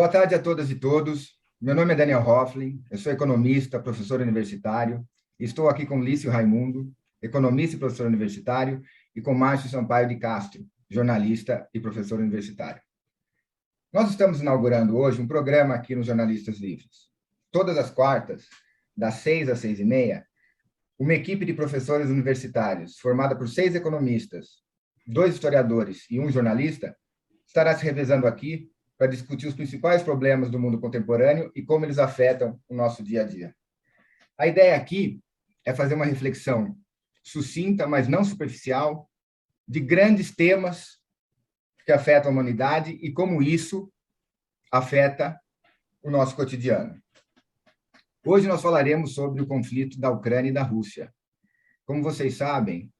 Boa tarde a todas e todos. Meu nome é Daniel Hofflin, eu sou economista, professor universitário. Estou aqui com Lício Raimundo, economista e professor universitário, e com Márcio Sampaio de Castro, jornalista e professor universitário. Nós estamos inaugurando hoje um programa aqui nos Jornalistas Livres. Todas as quartas, das 6 às 6h30, uma equipe de professores universitários, formada por 6 economistas, 2 historiadores e um jornalista, estará se revezando aqui para discutir os principais problemas do mundo contemporâneo e como eles afetam o nosso dia a dia. A ideia aqui é fazer uma reflexão sucinta, mas não superficial, de grandes temas que afetam a humanidade e como isso afeta o nosso cotidiano. Hoje nós falaremos sobre o conflito da Ucrânia e da Rússia. Como vocês sabem,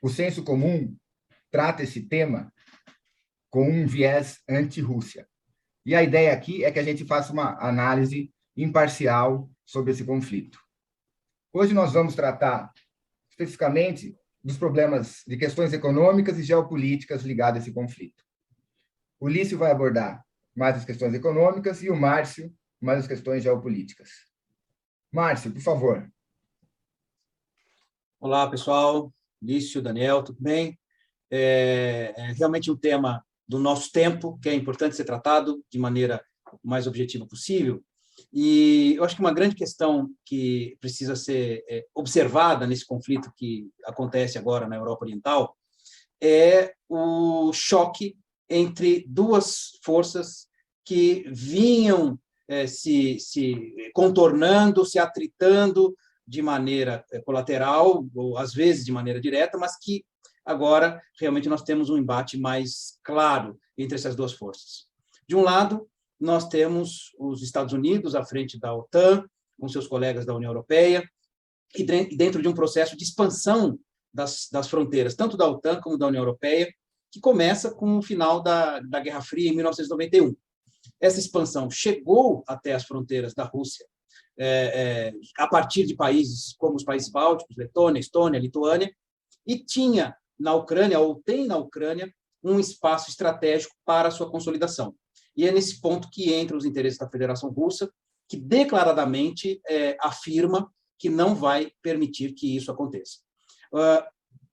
o senso comum trata esse tema com um viés anti-Rússia. E a ideia aqui é que a gente faça uma análise imparcial sobre esse conflito. Hoje nós vamos tratar especificamente dos problemas de questões econômicas e geopolíticas ligadas a esse conflito. O Lício vai abordar mais as questões econômicas e o Márcio mais as questões geopolíticas. Márcio, por favor. Olá, pessoal. Lício, Daniel, tudo bem? É realmente um tema do nosso tempo, que é importante ser tratado de maneira mais objetiva possível. E eu acho que uma grande questão que precisa ser observada nesse conflito que acontece agora na Europa Oriental é o choque entre duas forças que vinham se contornando, se atritando de maneira colateral, ou às vezes de maneira direta, mas que agora realmente nós temos um embate mais claro entre essas duas forças. De um lado, nós temos os Estados Unidos à frente da OTAN, com seus colegas da União Europeia, e dentro de um processo de expansão das fronteiras, tanto da OTAN como da União Europeia, que começa com o final da Guerra Fria, em 1991. Essa expansão chegou até as fronteiras da Rússia, a partir de países como os países bálticos, Letônia, Estônia, Lituânia, e tinha na Ucrânia, ou tem na Ucrânia, um espaço estratégico para a sua consolidação. E é nesse ponto que entra os interesses da Federação Russa, que declaradamente afirma que não vai permitir que isso aconteça.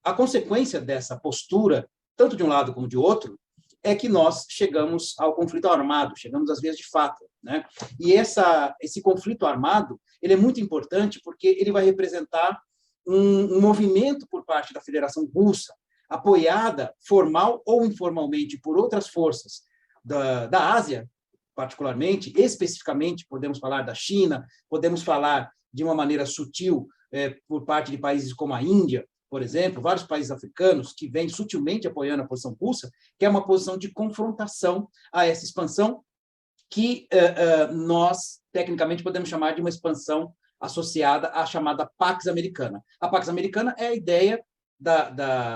A consequência dessa postura, tanto de um lado como de outro, é que nós chegamos ao conflito armado, chegamos às vias de fato, né? E esse conflito armado, ele é muito importante porque ele vai representar um movimento por parte da Federação Russa, apoiada formal ou informalmente por outras forças da Ásia, particularmente, especificamente, podemos falar da China, podemos falar de uma maneira sutil por parte de países como a Índia, por exemplo, vários países africanos que vêm sutilmente apoiando a posição russa, que é uma posição de confrontação a essa expansão que nós, tecnicamente, podemos chamar de uma expansão associada à chamada Pax Americana. A Pax Americana é a ideia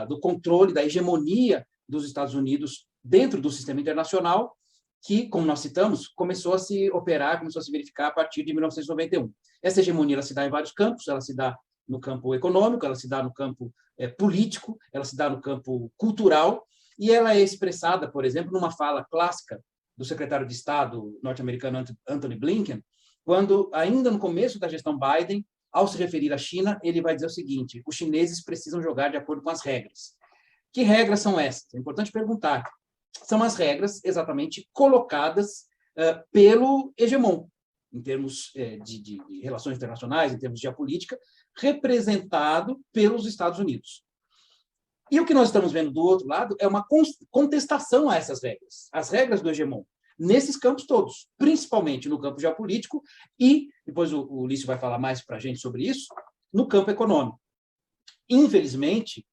do controle, da hegemonia dos Estados Unidos dentro do sistema internacional, que, como nós citamos, começou a se operar, começou a se verificar a partir de 1991. Essa hegemonia ela se dá em vários campos, ela se dá no campo econômico, ela se dá no campo político, ela se dá no campo cultural, e ela é expressada, por exemplo, numa fala clássica do secretário de Estado norte-americano Antony Blinken, quando, ainda no começo da gestão Biden, ao se referir à China, ele vai dizer o seguinte: os chineses precisam jogar de acordo com as regras. Que regras são essas? É importante perguntar. São as regras exatamente colocadas pelo hegemon, em termos de relações internacionais, em termos de geopolítica, representado pelos Estados Unidos. E o que nós estamos vendo do outro lado é uma contestação a essas regras, as regras do hegemon, nesses campos todos, principalmente no campo geopolítico e, depois o Lício vai falar mais para a gente sobre isso, no campo econômico. Infelizmente,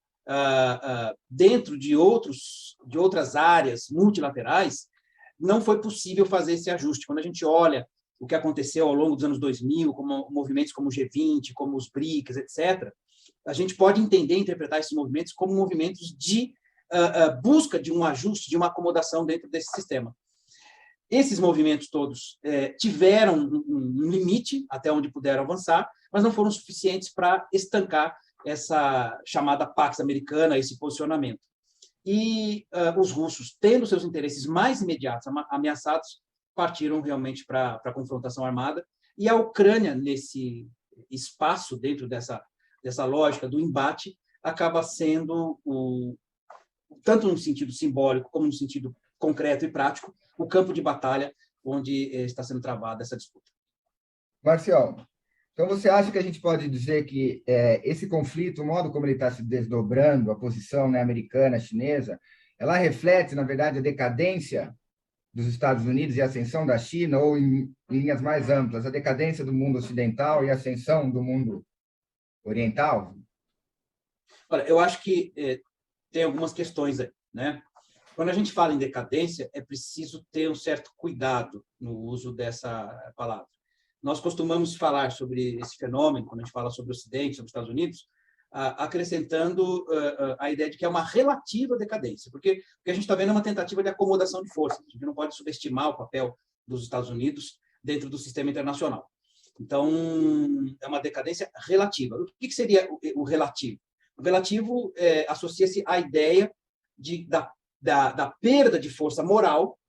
dentro de outras áreas multilaterais, não foi possível fazer esse ajuste. Quando a gente olha o que aconteceu ao longo dos anos 2000, como movimentos como o G20, como os BRICS, etc., a gente pode entender e interpretar esses movimentos como movimentos de busca de um ajuste, de uma acomodação dentro desse sistema. Esses movimentos todos tiveram um limite até onde puderam avançar, mas não foram suficientes para estancar essa chamada Pax Americana, esse posicionamento. e os russos, tendo seus interesses mais imediatos ameaçados, partiram realmente para a confrontação armada, e a Ucrânia, nesse espaço, dentro dessa lógica do embate, acaba sendo, tanto no sentido simbólico como no sentido concreto e prático, o campo de batalha onde está sendo travada essa disputa. Marcial, então você acha que a gente pode dizer que esse conflito, o modo como ele está se desdobrando, a posição, né, americana, chinesa, ela reflete, na verdade, a decadência dos Estados Unidos e a ascensão da China, ou, em linhas mais amplas, a decadência do mundo ocidental e a ascensão do mundo oriental? Olha, eu acho que tem algumas questões aí, né? Quando a gente fala em decadência, é preciso ter um certo cuidado no uso dessa palavra. Nós costumamos falar sobre esse fenômeno, quando a gente fala sobre o Ocidente, sobre os Estados Unidos, acrescentando a ideia de que é uma relativa decadência, porque o que a gente está vendo é uma tentativa de acomodação de forças. A gente não pode subestimar o papel dos Estados Unidos dentro do sistema internacional. Então, é uma decadência relativa. O que seria o relativo? O relativo associa-se à ideia da perda de força moral.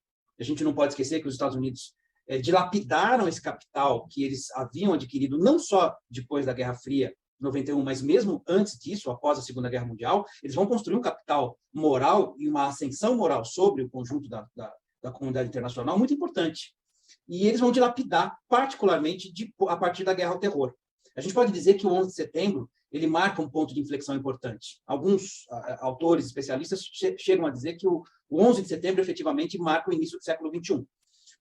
A gente não pode esquecer que os Estados Unidos dilapidaram esse capital que eles haviam adquirido não só depois da Guerra Fria, 91, mas mesmo antes disso, após a Segunda Guerra Mundial, eles vão construir um capital moral e uma ascensão moral sobre o conjunto da comunidade internacional muito importante. E eles vão dilapidar, particularmente a partir da Guerra ao Terror. A gente pode dizer que o 11 de setembro ele marca um ponto de inflexão importante. Alguns autores, especialistas, chegam a dizer que o 11 de setembro, efetivamente, marca o início do século XXI.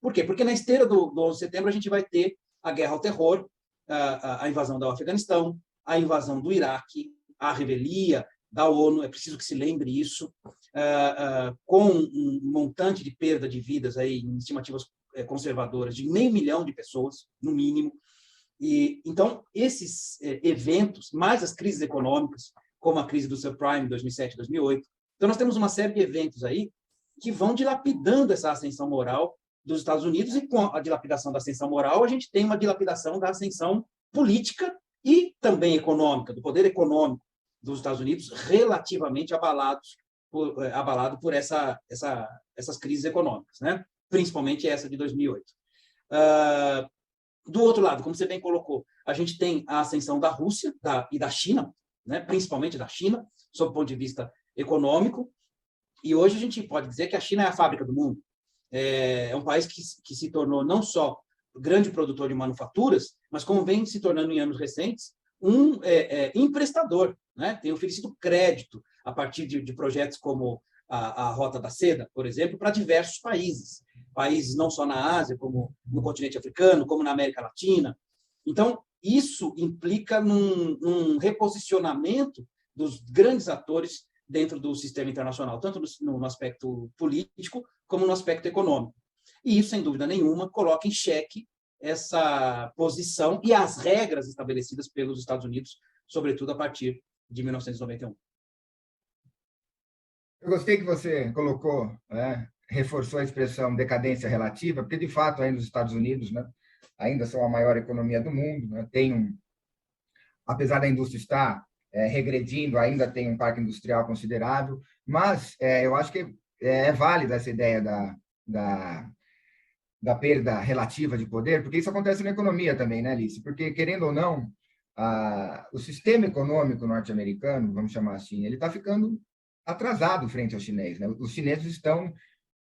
Por quê? Porque na esteira do 11 de setembro a gente vai ter a Guerra ao Terror, a invasão do Afeganistão, a invasão do Iraque, a revelia da ONU, é preciso que se lembre isso, com um montante de perda de vidas aí, em estimativas conservadoras de 500 mil de pessoas, no mínimo. E, então, esses eventos, mais as crises econômicas, como a crise do subprime, 2007, 2008. Então, nós temos uma série de eventos aí que vão dilapidando essa ascensão moral dos Estados Unidos, e com a dilapidação da ascensão moral, a gente tem uma dilapidação da ascensão política e também econômica, do poder econômico dos Estados Unidos, relativamente abalado por essas crises econômicas, né? Principalmente essa de 2008. Do outro lado, como você bem colocou, a gente tem a ascensão da Rússia e da China, né? Principalmente da China, sob o ponto de vista econômico, e hoje a gente pode dizer que a China é a fábrica do mundo. É um país que se tornou não só grande produtor de manufaturas, mas como vem se tornando em anos recentes, um emprestador, né? Tem oferecido crédito a partir de projetos como a Rota da Seda, por exemplo, para diversos países não só na Ásia, como no continente africano, como na América Latina. Então, isso implica num reposicionamento dos grandes atores dentro do sistema internacional, tanto no aspecto político como no aspecto econômico. E isso, sem dúvida nenhuma, coloca em xeque essa posição e as regras estabelecidas pelos Estados Unidos, sobretudo a partir de 1991. Eu gostei que você colocou, reforçou a expressão decadência relativa, porque, de fato, ainda os Estados Unidos, né, ainda são a maior economia do mundo, né, apesar da indústria estar regredindo, ainda tem um parque industrial considerável, mas eu acho que é válida essa ideia da perda relativa de poder, porque isso acontece na economia também, né, Alice? Porque, querendo ou não, o sistema econômico norte-americano, vamos chamar assim, ele está ficando atrasado frente ao chinês, né? Os chineses estão,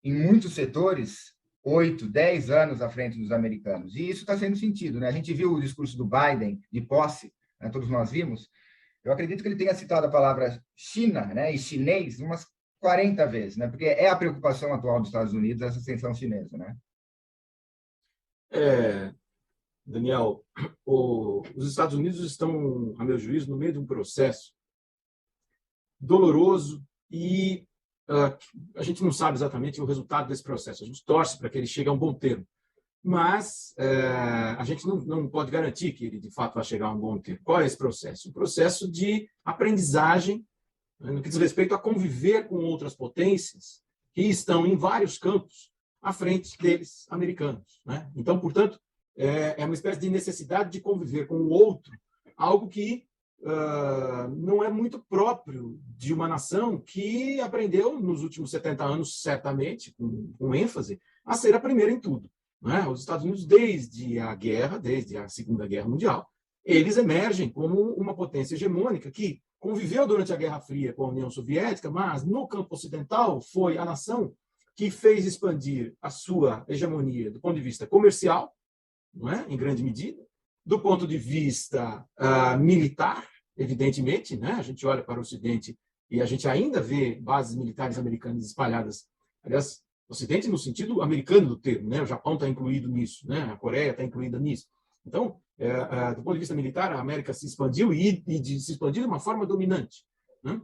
em muitos setores, 8, 10 anos à frente dos americanos. E isso está sendo sentido, né? A gente viu o discurso do Biden, de posse, né? Todos nós vimos. Eu acredito que ele tenha citado a palavra China, né? E chinês umas 40 vezes, né? Porque é a preocupação atual dos Estados Unidos, essa ascensão chinesa, né? Daniel, os Estados Unidos estão, a meu juízo, no meio de um processo doloroso e a gente não sabe exatamente o resultado desse processo. A gente torce para que ele chegue a um bom termo, mas a gente não pode garantir que ele, de fato, vai chegar a um bom termo. Qual é esse processo? Um processo de aprendizagem, no que diz respeito a conviver com outras potências que estão em vários campos à frente deles, americanos, né? Então, portanto, é uma espécie de necessidade de conviver com o outro, algo que não é muito próprio de uma nação que aprendeu nos últimos 70 anos, certamente, com ênfase, a ser a primeira em tudo. Né? Os Estados Unidos, desde a Segunda Guerra Mundial, eles emergem como uma potência hegemônica que conviveu durante a Guerra Fria com a União Soviética, mas no campo ocidental foi a nação que fez expandir a sua hegemonia do ponto de vista comercial, não é? Em grande medida, do ponto de vista militar, evidentemente, né? A gente olha para o Ocidente e a gente ainda vê bases militares americanas espalhadas, aliás, Ocidente no sentido americano do termo, né? O Japão está incluído nisso, né? A Coreia está incluída nisso. Então, do ponto de vista militar, a América se expandiu se expandiu de uma forma dominante, né?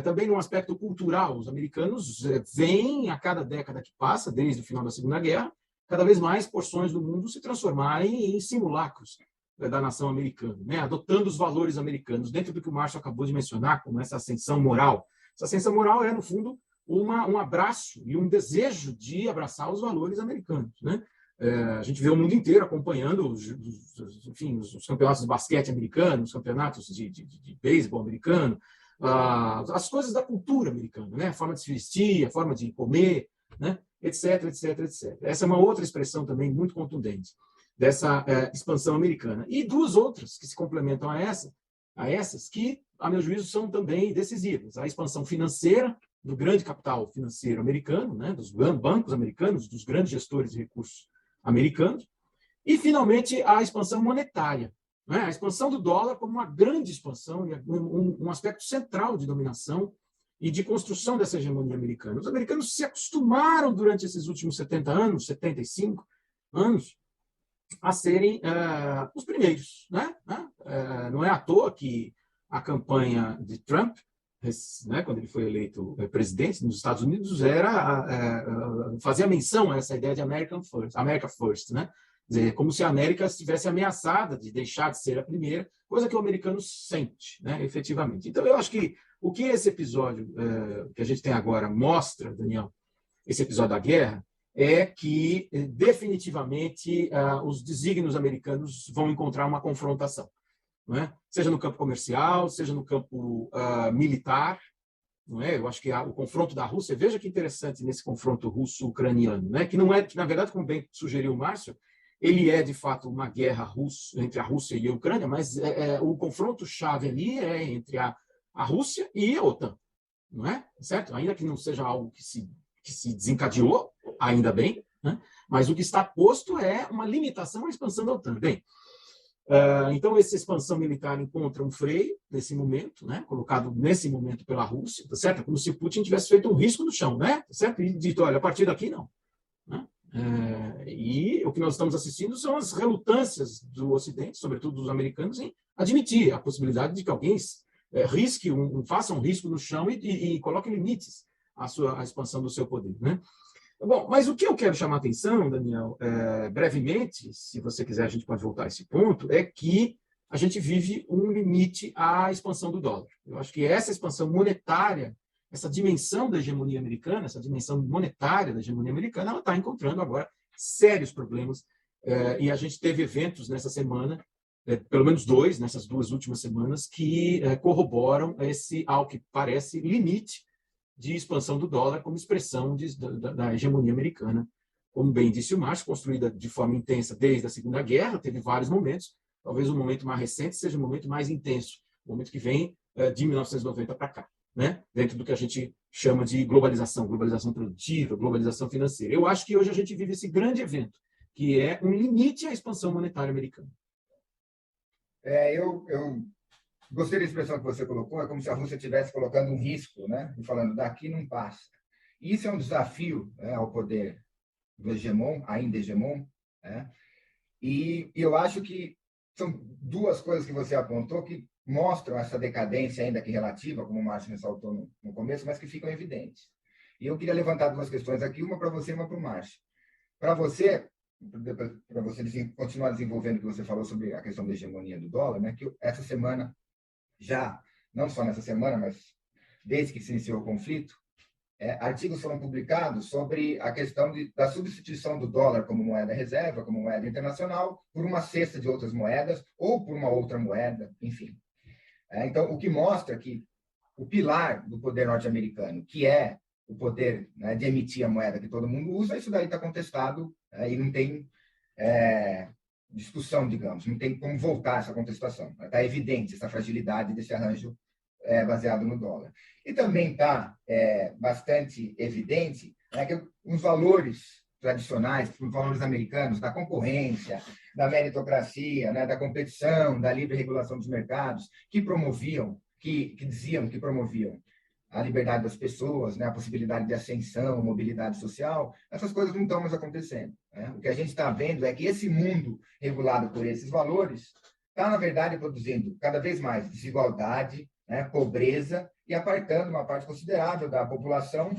Também num aspecto cultural, os americanos veem a cada década que passa, desde o final da Segunda Guerra, cada vez mais porções do mundo se transformarem em simulacros da nação americana, né? Adotando os valores americanos, dentro do que o Márcio acabou de mencionar, como essa ascensão moral. Essa ascensão moral é, no fundo, um abraço e um desejo de abraçar os valores americanos, né? A gente vê o mundo inteiro acompanhando os campeonatos de basquete americanos, os campeonatos de beisebol americano, as coisas da cultura americana, né? A forma de se vestir, a forma de comer, né? Etc, etc, etc. Essa é uma outra expressão também muito contundente dessa expansão americana. E duas outras que se complementam a essas que, a meu juízo, são também decisivas. A expansão financeira do grande capital financeiro americano, né? Dos bancos americanos, dos grandes gestores de recursos americanos, e, finalmente, a expansão monetária, né? A expansão do dólar como uma grande expansão, um aspecto central de dominação e de construção dessa hegemonia americana. Os americanos se acostumaram, durante esses últimos 70 anos, 75 anos, a serem os primeiros, né? Não é à toa que a campanha de Trump, né, quando ele foi eleito presidente nos Estados Unidos, fazia menção a essa ideia de America First, né? Quer dizer, como se a América estivesse ameaçada de deixar de ser a primeira, coisa que o americano sente, né, efetivamente. Então, eu acho que o que esse episódio que a gente tem agora mostra, Daniel, esse episódio da guerra, é que, definitivamente, os desígnios americanos vão encontrar uma confrontação, não é? Seja no campo comercial, seja no campo militar, não é? Eu acho que o confronto da Rússia, veja que interessante nesse confronto russo-ucraniano, né? Que não é, na verdade, como bem sugeriu o Márcio, ele é, de fato, uma guerra entre a Rússia e a Ucrânia, mas o confronto-chave ali é entre a Rússia e a OTAN, não é? Certo? Ainda que não seja algo que se desencadeou, ainda bem, né? Mas o que está posto é uma limitação à expansão da OTAN. Bem, então, essa expansão militar encontra um freio nesse momento, né? Colocado nesse momento pela Rússia, tá certo? Como se Putin tivesse feito um risco no chão, né? Tá certo? E dito, olha, a partir daqui não, né? E o que nós estamos assistindo são as relutâncias do Ocidente, sobretudo dos americanos, em admitir a possibilidade de que alguém faça um risco no chão e coloque limites à expansão do seu poder, né? Bom, mas o que eu quero chamar a atenção, Daniel, brevemente, se você quiser a gente pode voltar a esse ponto, é que a gente vive um limite à expansão do dólar. Eu acho que essa expansão monetária, essa dimensão da hegemonia americana, essa dimensão monetária da hegemonia americana, ela está encontrando agora sérios problemas, e a gente teve eventos nessa semana, pelo menos dois, nessas duas últimas semanas, que corroboram esse, ao que parece, limite de expansão do dólar como expressão da hegemonia americana. Como bem disse o Márcio, construída de forma intensa desde a Segunda Guerra, teve vários momentos, talvez o momento mais recente seja o momento mais intenso, o momento que vem de 1990 para cá, né? Dentro do que a gente chama de globalização produtiva, globalização financeira. Eu acho que hoje a gente vive esse grande evento, que é um limite à expansão monetária americana. Eu gostei da expressão que você colocou, é como se a Rússia estivesse colocando um risco, né? E falando, daqui não passa. E isso é um desafio, né, ao poder do hegemon, ainda hegemon, né? E eu acho que são duas coisas que você apontou que mostram essa decadência, ainda que relativa, como o Márcio ressaltou no começo, mas que ficam evidentes. E eu queria levantar duas questões aqui, uma para você e uma para o Márcio. Para você continuar desenvolvendo o que você falou sobre a questão da hegemonia do dólar, né? Que essa semana, não só nessa semana, mas desde que se iniciou o conflito, artigos foram publicados sobre a questão da substituição do dólar como moeda reserva, como moeda internacional, por uma cesta de outras moedas ou por uma outra moeda, enfim. Então, o que mostra que o pilar do poder norte-americano, que é o poder, né, de emitir a moeda que todo mundo usa, isso daí está contestado, e não tem discussão, digamos, não tem como voltar essa contestação. Está evidente essa fragilidade desse arranjo baseado no dólar. E também está bastante evidente, né, que os valores tradicionais, os valores americanos, da concorrência, da meritocracia, né, da competição, da livre regulação dos mercados, que promoviam, que diziam que promoviam a liberdade das pessoas, né, a possibilidade de ascensão, mobilidade social, essas coisas não estão mais acontecendo, né? O que a gente está vendo é que esse mundo regulado por esses valores está, na verdade, produzindo cada vez mais desigualdade, né, pobreza, e apartando uma parte considerável da população,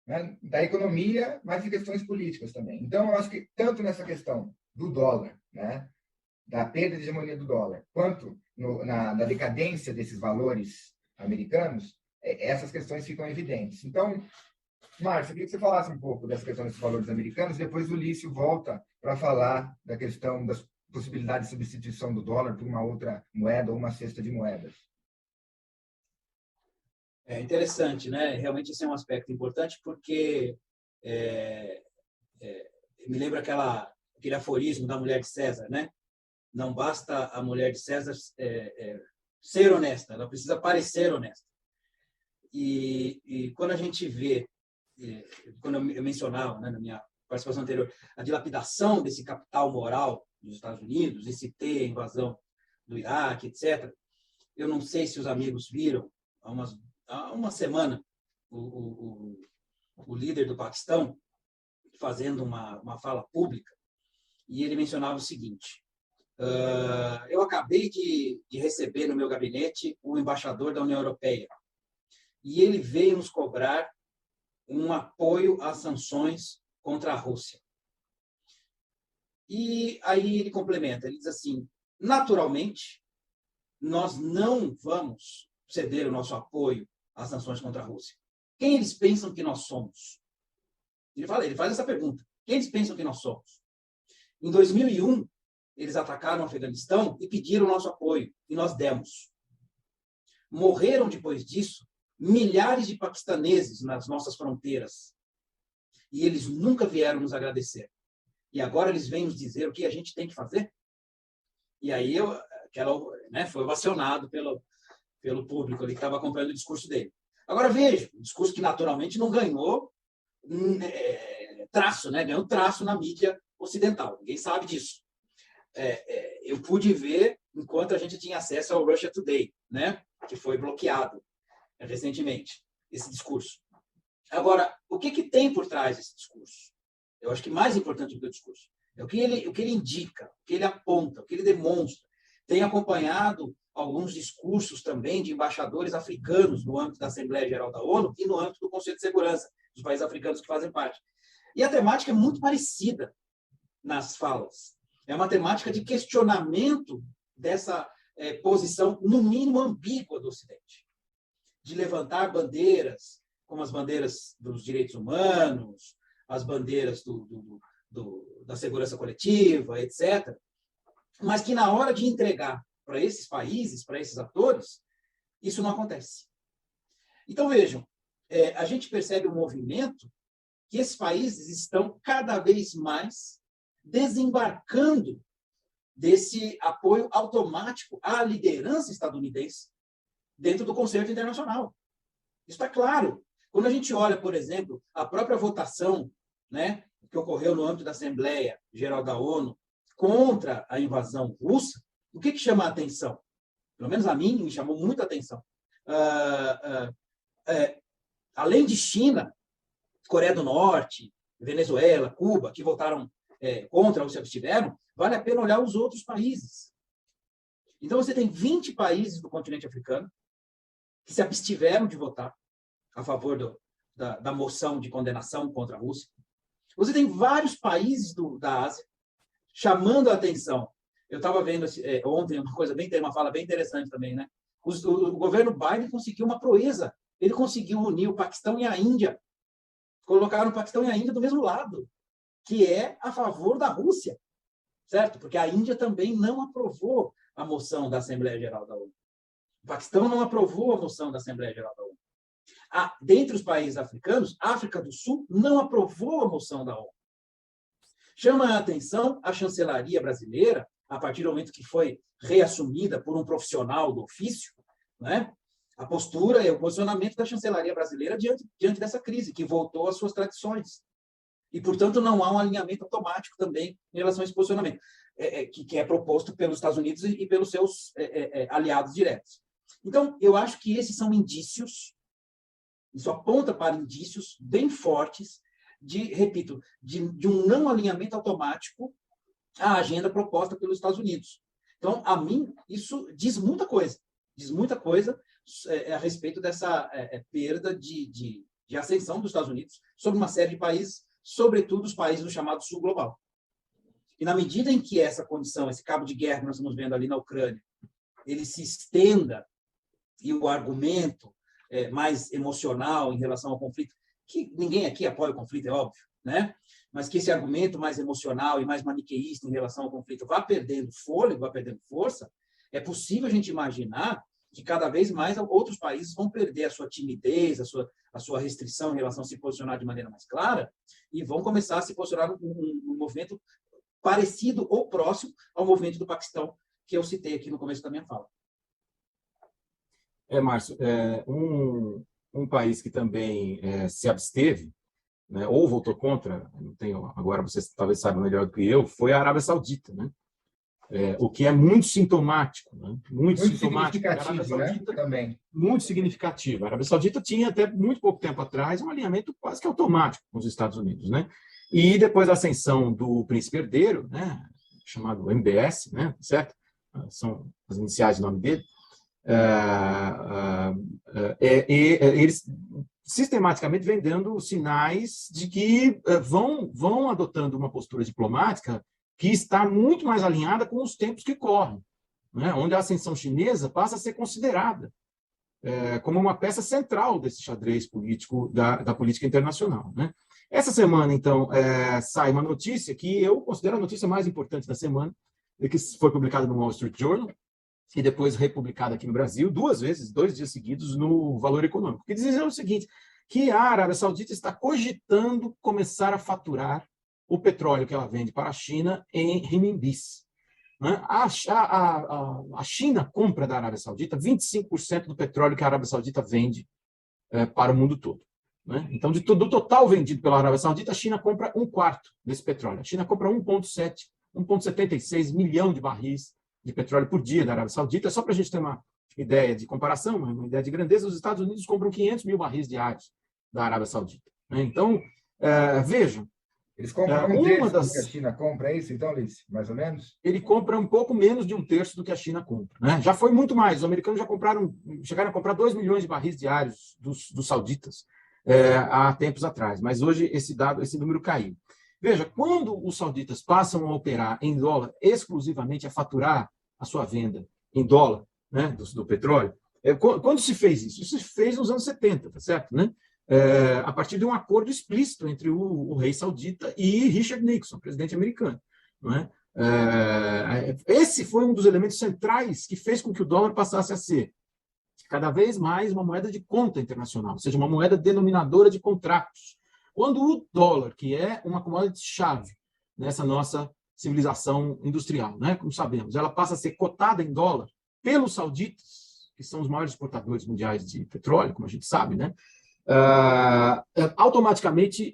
né, da economia, mas de questões políticas também. Então, eu acho que tanto nessa questão do dólar, né, da perda de hegemonia do dólar, quanto da decadência desses valores americanos, essas questões ficam evidentes. Então, Márcio, eu queria que você falasse um pouco dessa questão desses valores americanos, depois o Lício volta para falar da questão das possibilidades de substituição do dólar por uma outra moeda ou uma cesta de moedas. É interessante, né? Realmente esse é um aspecto importante, porque me lembra aquele aforismo da mulher de César, né? Não basta a mulher de César ser honesta, ela precisa parecer honesta. E quando a gente vê, quando eu mencionava, né, na minha participação anterior, a dilapidação desse capital moral dos Estados Unidos, e citei a invasão do Iraque, etc., eu não sei se os amigos viram, há uma semana, o líder do Paquistão fazendo uma fala pública, e ele mencionava o seguinte: eu acabei de receber no meu gabinete o embaixador da União Europeia, e ele veio nos cobrar um apoio às sanções contra a Rússia. E aí ele complementa, ele diz assim: naturalmente, nós não vamos ceder o nosso apoio às sanções contra a Rússia. Quem eles pensam que nós somos? Ele faz essa pergunta: quem eles pensam que nós somos? Em 2001, eles atacaram o Afeganistão e pediram o nosso apoio, e nós demos. Morreram depois disso milhares de paquistaneses nas nossas fronteiras, e eles nunca vieram nos agradecer. E agora eles vêm nos dizer o que a gente tem que fazer? E aí foi ovacionado pelo público ali que estava acompanhando o discurso dele. Agora veja, um discurso que naturalmente não ganhou traço, né? Ganhou traço na mídia ocidental. Ninguém sabe disso. Eu pude ver enquanto a gente tinha acesso ao Russia Today, né? Que foi bloqueado recentemente, esse discurso. Agora, o que tem por trás desse discurso? Eu acho que mais importante do que o discurso é o que ele indica, o que ele aponta, o que ele demonstra. Tem acompanhado alguns discursos também de embaixadores africanos no âmbito da Assembleia Geral da ONU e no âmbito do Conselho de Segurança, dos países africanos que fazem parte. E a temática é muito parecida nas falas. É uma temática de questionamento dessa posição, no mínimo, ambígua do Ocidente. De levantar bandeiras, como as bandeiras dos direitos humanos, as bandeiras da segurança coletiva, etc., mas que na hora de entregar para esses países, para esses atores, isso não acontece. Então, vejam, a gente percebe um movimento que esses países estão cada vez mais desembarcando desse apoio automático à liderança estadunidense dentro do concerto internacional. Isso está claro. Quando a gente olha, por exemplo, a própria votação, né, que ocorreu no âmbito da Assembleia Geral da ONU contra a invasão russa, o que chama a atenção? Pelo menos a mim me chamou muita atenção. Além de China, Coreia do Norte, Venezuela, Cuba, que votaram contra ou se abstiveram, vale a pena olhar os outros países. Então, você tem 20 países do continente africano que se abstiveram de votar a favor da moção de condenação contra a Rússia. Você tem vários países da Ásia chamando a atenção. Eu estava vendo ontem uma fala bem interessante também, né? O governo Biden conseguiu uma proeza. Ele conseguiu unir o Paquistão e a Índia. Colocaram o Paquistão e a Índia do mesmo lado, que é a favor da Rússia, certo? Porque a Índia também não aprovou a moção da Assembleia Geral da ONU. O Paquistão não aprovou a moção da Assembleia Geral da ONU. Dentre os países africanos, a África do Sul não aprovou a moção da ONU. Chama a atenção a chancelaria brasileira, a partir do momento que foi reassumida por um profissional do ofício, né? A postura e o posicionamento da chancelaria brasileira diante dessa crise, que voltou às suas tradições. E, portanto, não há um alinhamento automático também em relação a esse posicionamento, que é proposto pelos Estados Unidos e pelos seus aliados diretos. Então, eu acho que esses são indícios, isso aponta para indícios bem fortes repito, de um não alinhamento automático à agenda proposta pelos Estados Unidos. Então, a mim, isso diz muita coisa a respeito dessa perda de ascensão dos Estados Unidos sobre uma série de países, sobretudo os países do chamado Sul Global. E na medida em que essa condição, esse cabo de guerra que nós estamos vendo ali na Ucrânia, ele se estenda e o argumento mais emocional em relação ao conflito, que ninguém aqui apoia o conflito, é óbvio, né? Mas que esse argumento mais emocional e mais maniqueísta em relação ao conflito vá perdendo fôlego, vá perdendo força, é possível a gente imaginar que cada vez mais outros países vão perder a sua timidez, a sua restrição em relação a se posicionar de maneira mais clara e vão começar a se posicionar num movimento parecido ou próximo ao movimento do Paquistão, que eu citei aqui no começo da minha fala. Márcio, um país que também se absteve, né, ou votou contra, não tenho, agora vocês talvez saibam melhor do que eu, foi a Arábia Saudita, né? O que é muito sintomático, né? Muito sintomático. Significativo, né? Também. Muito significativo. A Arábia Saudita tinha, até muito pouco tempo atrás, um alinhamento quase que automático com os Estados Unidos, né? E depois da ascensão do príncipe herdeiro, né, chamado MBS, né, certo? São as iniciais do nome dele, eles sistematicamente vêm dando sinais de que vão adotando uma postura diplomática que está muito mais alinhada com os tempos que correm, né? Onde a ascensão chinesa passa a ser considerada como uma peça central desse xadrez político da política internacional, né? Essa semana, então, sai uma notícia que eu considero a notícia mais importante da semana, que foi publicada no Wall Street Journal e depois republicada aqui no Brasil, 2 vezes, 2 dias seguidos, no Valor Econômico, que dizia o seguinte, que a Arábia Saudita está cogitando começar a faturar o petróleo que ela vende para a China em renminbis. A China compra da Arábia Saudita 25% do petróleo que a Arábia Saudita vende para o mundo todo, né? Então, do total vendido pela Arábia Saudita, a China compra 1/4 desse petróleo. A China compra 1,76 milhão de barris de petróleo por dia da Arábia Saudita. Só para a gente ter uma ideia de comparação, uma ideia de grandeza, os Estados Unidos compram 500 mil barris diários da Arábia Saudita, né? Então, vejam, eles compram um terço do que a China compra, é isso, então, Liz? Mais ou menos? Ele compra um pouco menos de 1/3 do que a China compra, né? Já foi muito mais. Os americanos chegaram a comprar 2 milhões de barris diários dos sauditas há tempos atrás, mas hoje esse número caiu. Veja, quando os sauditas passam a operar em dólar exclusivamente, a faturar a sua venda em dólar, né, do petróleo, quando se fez isso? Isso se fez nos anos 70, tá certo, né? A partir de um acordo explícito entre o rei saudita e Richard Nixon, presidente americano, não é? Esse foi um dos elementos centrais que fez com que o dólar passasse a ser cada vez mais uma moeda de conta internacional, ou seja, uma moeda denominadora de contratos. Quando o dólar, que é uma commodity-chave nessa nossa civilização industrial, né, como sabemos, ela passa a ser cotada em dólar pelos sauditas, que são os maiores exportadores mundiais de petróleo, como a gente sabe, né? Automaticamente,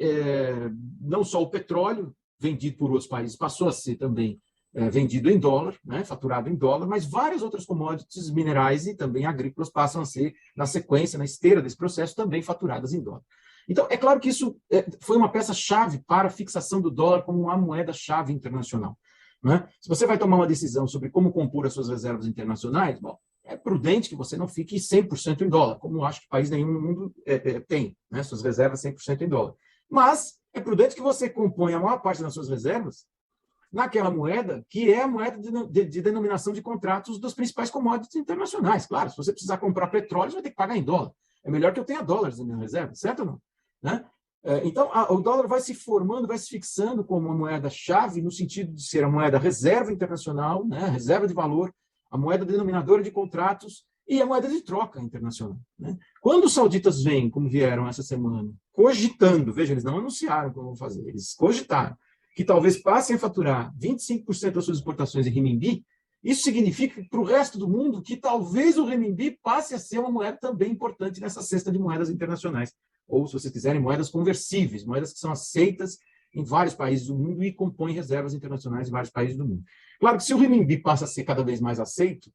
não só o petróleo vendido por outros países passou a ser também vendido em dólar, né, faturado em dólar, mas várias outras commodities minerais e também agrícolas passam a ser, na sequência, na esteira desse processo, também faturadas em dólar. Então, é claro que isso foi uma peça-chave para a fixação do dólar como uma moeda-chave internacional, né? Se você vai tomar uma decisão sobre como compor as suas reservas internacionais, bom, é prudente que você não fique 100% em dólar, como acho que país nenhum no mundo tem, né, suas reservas 100% em dólar. Mas é prudente que você componha a maior parte das suas reservas naquela moeda que é a moeda de denominação de contratos das principais commodities internacionais. Claro, se você precisar comprar petróleo, você vai ter que pagar em dólar. É melhor que eu tenha dólares na minha reserva, certo ou não? Né? Então, o dólar vai se formando, vai se fixando como uma moeda-chave no sentido de ser a moeda reserva internacional, né, reserva de valor, a moeda denominadora de contratos e a moeda de troca internacional, né? Quando os sauditas vêm, como vieram essa semana, cogitando, veja, eles não anunciaram como vão fazer, eles cogitaram que talvez passem a faturar 25% das suas exportações em renminbi, isso significa para o resto do mundo que talvez o renminbi passe a ser uma moeda também importante nessa cesta de moedas internacionais, ou, se vocês quiserem, moedas conversíveis, moedas que são aceitas em vários países do mundo e compõem reservas internacionais em vários países do mundo. Claro que se o renminbi passa a ser cada vez mais aceito,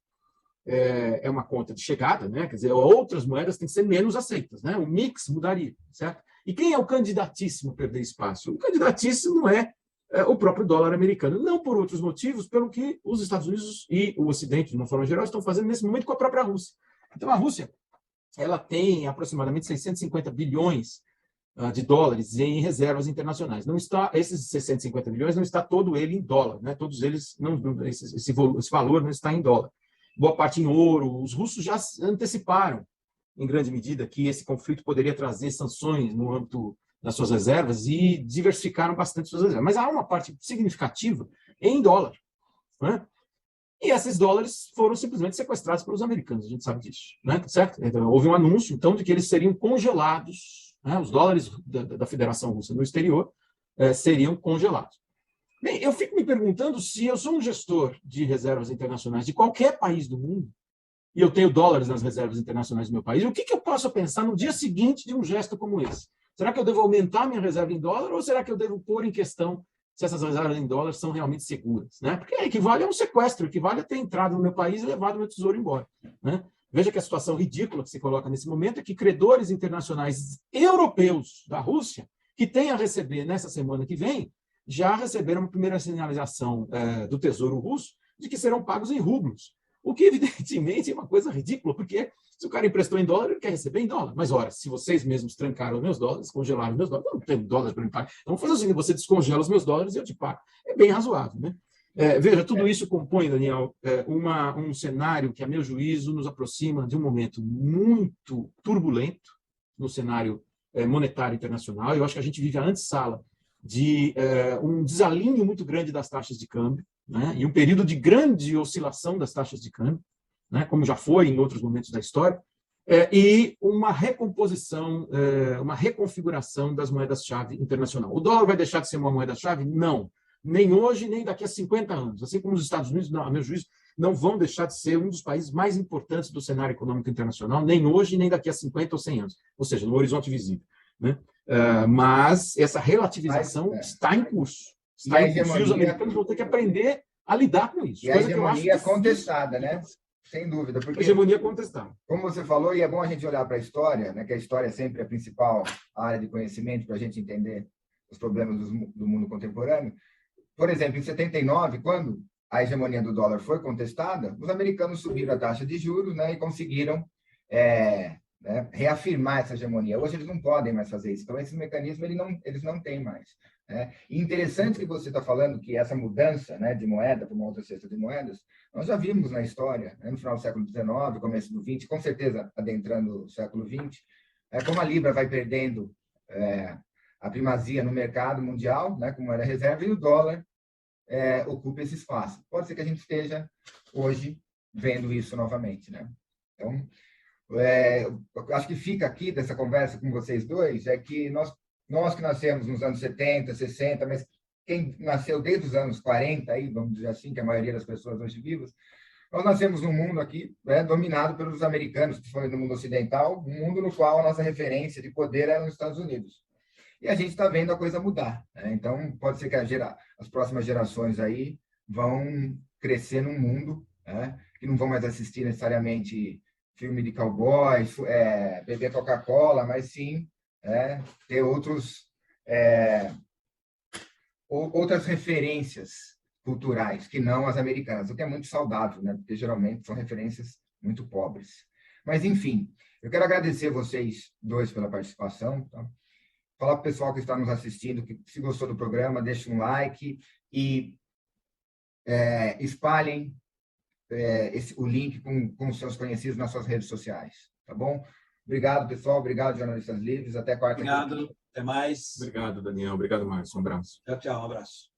é uma conta de chegada, né? Quer dizer, outras moedas têm que ser menos aceitas, né? O mix mudaria, certo? E quem é o candidatíssimo a perder espaço? O candidatíssimo é o próprio dólar americano, não por outros motivos, pelo que os Estados Unidos e o Ocidente, de uma forma geral, estão fazendo nesse momento com a própria Rússia. Então, a Rússia ela tem aproximadamente 650 bilhões de dólares em reservas internacionais. Não está, esses 650 bilhões não está todo ele em dólar, né? Todos eles, esse valor não está em dólar. Boa parte em ouro. Os russos já anteciparam, em grande medida, que esse conflito poderia trazer sanções no âmbito das suas reservas e diversificaram bastante suas reservas. Mas há uma parte significativa em dólar, né? E esses dólares foram simplesmente sequestrados pelos americanos, a gente sabe disso, né? Certo? Então, houve um anúncio, então, de que eles seriam congelados, né? Os dólares da Federação Russa no exterior seriam congelados. Bem, eu fico me perguntando se eu sou um gestor de reservas internacionais de qualquer país do mundo, e eu tenho dólares nas reservas internacionais do meu país, o que eu posso pensar no dia seguinte de um gesto como esse? Será que eu devo aumentar minha reserva em dólar ou será que eu devo pôr em questão se essas reservas em dólar são realmente seguras, né? Porque equivale a um sequestro, equivale a ter entrado no meu país e levado meu tesouro embora, né? Veja que a situação ridícula que se coloca nesse momento é que credores internacionais europeus da Rússia, que têm a receber nessa semana que vem, já receberam uma primeira sinalização do Tesouro Russo de que serão pagos em rublos, o que, evidentemente, é uma coisa ridícula, porque se o cara emprestou em dólar, ele quer receber em dólar. Mas, ora, se vocês mesmos trancaram meus dólares, congelaram meus dólares, eu não tenho dólares para me pagar. Então, vamos fazer o seguinte, você descongela os meus dólares e eu te pago. É bem razoável, né? Veja, tudo isso compõe, Daniel, um cenário que, a meu juízo, nos aproxima de um momento muito turbulento no cenário monetário internacional. Eu acho que a gente vive a antessala de um desalinho muito grande das taxas de câmbio, né? E um período de grande oscilação das taxas de câmbio, né? Como já foi em outros momentos da história, e uma recomposição, uma reconfiguração das moedas-chave internacional. O dólar vai deixar de ser uma moeda-chave? Não. Nem hoje, nem daqui a 50 anos. Assim como os Estados Unidos, a meu juízo, não vão deixar de ser um dos países mais importantes do cenário econômico internacional, nem hoje, nem daqui a 50 ou 100 anos. Ou seja, no horizonte visível, né? Mas essa relativização está em curso. Está em curso. E os americanos vão ter que aprender a lidar com isso. E a hegemonia é contestada, né? Sem dúvida. Porque, hegemonia contestada. Como você falou, e é bom a gente olhar para a história, né? Que a história é sempre a principal área de conhecimento para a gente entender os problemas do mundo contemporâneo. Por exemplo, em 79, quando a hegemonia do dólar foi contestada, os americanos subiram a taxa de juros, né? E conseguiram reafirmar essa hegemonia. Hoje eles não podem mais fazer isso. Então, esse mecanismo eles não têm mais. Né? E interessante que você está falando que essa mudança, né, de moeda para uma outra cesta de moedas, nós já vimos na história, né, no final do século XIX, começo do XX, com certeza adentrando o século XX, como a Libra vai perdendo a primazia no mercado mundial, né, como era reserva, e o dólar ocupa esse espaço. Pode ser que a gente esteja hoje vendo isso novamente. Né? Então, acho que fica aqui dessa conversa com vocês dois é que nós que nascemos nos anos 70, 60, mas quem nasceu desde os anos 40, aí, vamos dizer assim, que a maioria das pessoas hoje vivas, nós nascemos num mundo aqui dominado pelos americanos, que foi no mundo ocidental, um mundo no qual a nossa referência de poder era nos Estados Unidos. E a gente está vendo a coisa mudar. Né? Então, pode ser que as próximas gerações aí vão crescer num mundo que não vão mais assistir necessariamente filme de cowboys, beber Coca-Cola, mas sim ter outras referências culturais que não as americanas, o que é muito saudável, né? Porque geralmente são referências muito pobres. Mas, enfim, eu quero agradecer vocês dois pela participação. Tá? Falar para o pessoal que está nos assistindo que, se gostou do programa, deixe um like e espalhem o link com os seus conhecidos nas suas redes sociais. Tá bom? Obrigado, pessoal. Obrigado, jornalistas livres. Até quarta. Obrigado. Até mais. Obrigado, Daniel. Obrigado, Márcio. Um abraço. Tchau, tchau. Um abraço.